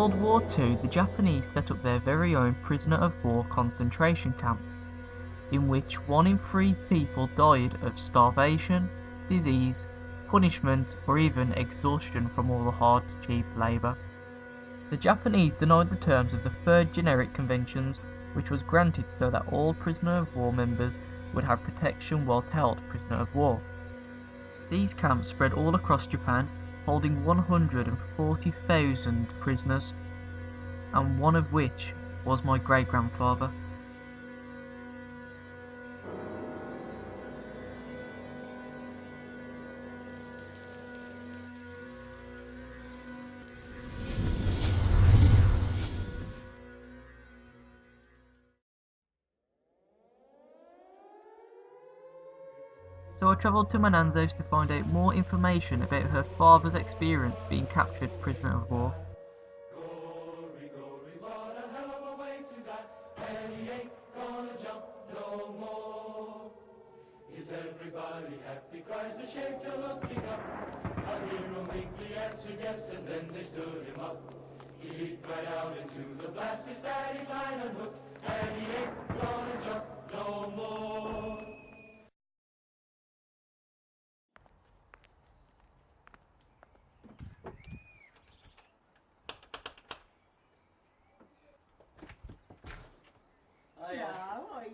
World War II, the Japanese set up their very own prisoner of war concentration camps, in which 1 in 3 people died of starvation, disease, punishment, or even exhaustion from all the hard, cheap labour. The Japanese denied the terms of the Third Generic Conventions, which was granted so that all prisoner of war members would have protection whilst held prisoner of war. These camps spread all across Japan, holding 140,000 prisoners, and one of which was my great-grandfather. So I travelled to my nan's house to find out more information about her father's experience being captured prisoner of war. Is everybody happy? Cries the shaker looking up. Our hero meekly answered yes, and then they stood him up. He leaped right out into the blast, his static line unhooked, and he ain't gonna jump no more.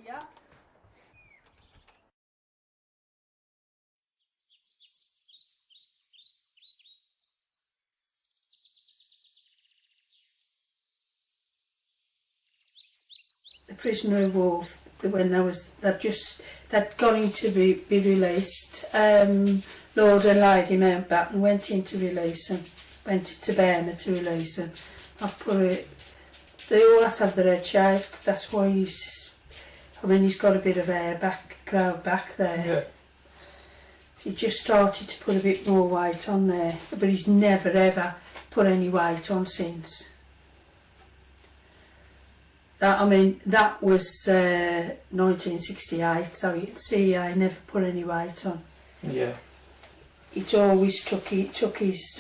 Ja. The prisoner of war, when they'd gone to be released, Lord and Lady Mountbatten went in to release them, went to Burma to release them. I've put it. They all had to have their head shaved. That's why he's got a bit of hair growed back there. Yeah. He just started to put a bit more weight on there, but he's never ever put any weight on since. That was 1968, so CEA never put any weight on. Yeah. It always took his.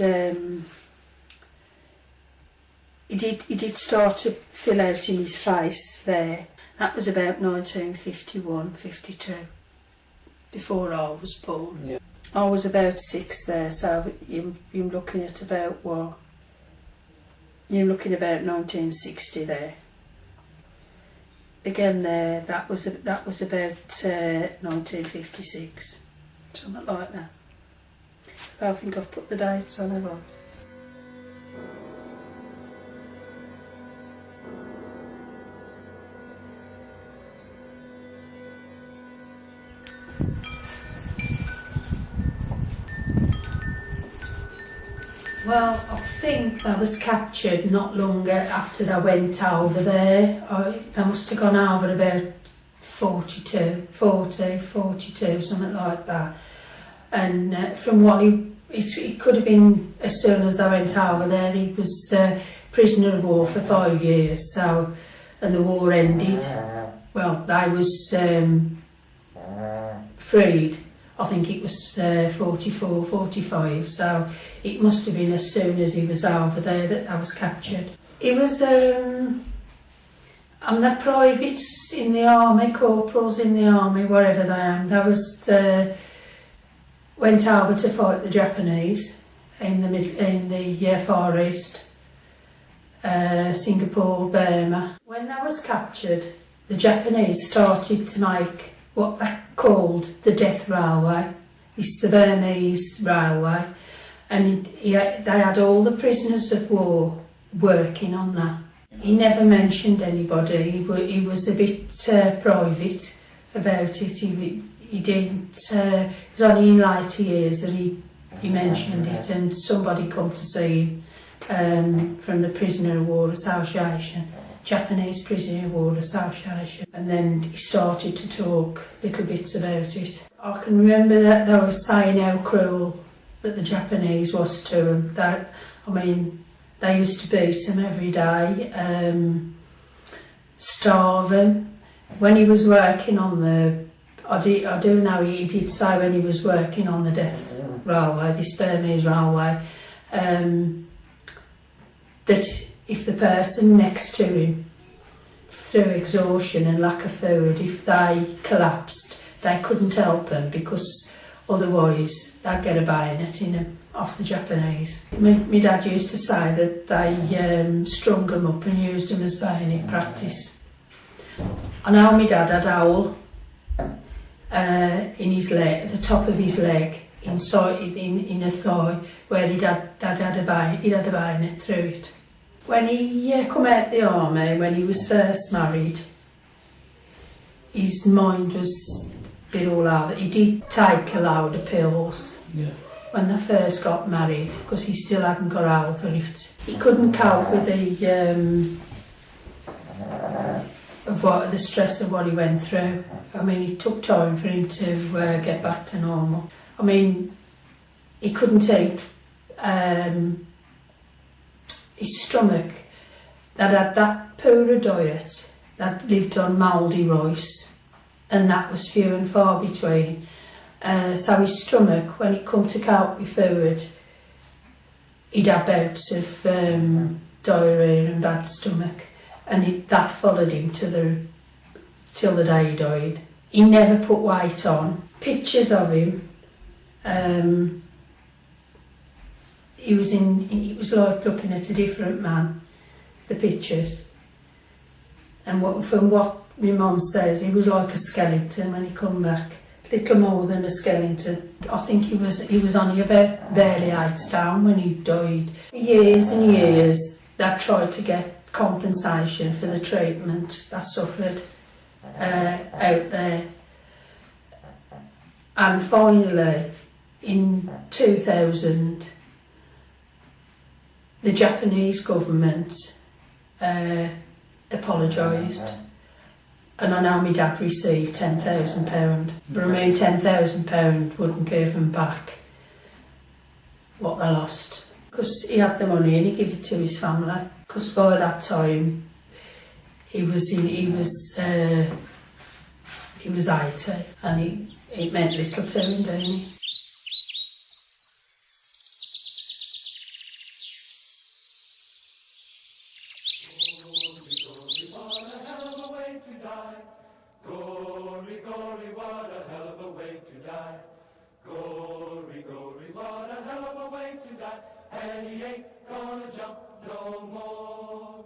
He did start to fill out in his face there. That was about 1951, 52, before I was born. Yeah. I was about 6 there, so you're looking at about what? You're looking about 1960 there. Again there, that was about 1956, something like that. I think I've put the dates on, have I? Well, I think I was captured not long after they went over there. They must have gone over about 42, something like that. And from what it could have been as soon as I went over there, he was prisoner of war for 5 years. So, and the war ended. Well, they was freed. I think it was 44, 45, so it must have been as soon as he was over there that I was captured. He was, I'm the privates in the army, corporals in the army, wherever they am. They was, went over to fight the Japanese in the Far East, Singapore, Burma. When I was captured, the Japanese started to make what they called the Death Railway. It's the Burmese railway, and they had all the prisoners of war working on that. He never mentioned anybody. He was a bit private about it. He didn't. It was only in later years that he mentioned it, and somebody come to see him from the Prisoner of War Association. Japanese Prisoner of War Association, and then he started to talk little bits about it. I can remember that they were saying how cruel that the Japanese was to them. They used to beat them every day, starve them. When he was working on I do know he did say when he was working on the Death Railway, this Burmese railway, that if the person next to him, through exhaustion and lack of food, if they collapsed, they couldn't help them because otherwise they'd get a bayonet in them off the Japanese. My dad used to say that they strung them up and used them as bayonet practice. I know my dad had a hole in his leg, at the top of his leg, inside in a thigh, where he'd had a bayonet through it. When he come out the army, when he was first married, his mind was a bit all over. He did take a load of pills when they first got married because he still hadn't got over it. He couldn't cope with the stress of what he went through. I mean, it took time for him to get back to normal. I mean, he couldn't eat. His stomach, that had that poor a diet, that lived on mouldy rice, and that was few and far between. So his stomach, when it come to cope with food, he'd have bouts of diarrhoea and bad stomach, and that followed him till the day he died. He never put weight on. Pictures of him, it was like looking at a different man, the pictures. And from what my mum says, he was like a skeleton when he come back. Little more than a skeleton. I think he was only about barely 8 stone when he died. For years and years, they tried to get compensation for the treatment they suffered out there. And finally, in 2000, the Japanese government apologised, and I know my dad received £10,000. But I mean, £10,000 wouldn't give him back what they lost, because he had the money and he gave it to his family. Because by that time he was 80, and it meant little to him, didn't it? Gory, gory, what a hell of a way to die. Gory, gory, what a hell of a way to die. And he ain't gonna jump no more.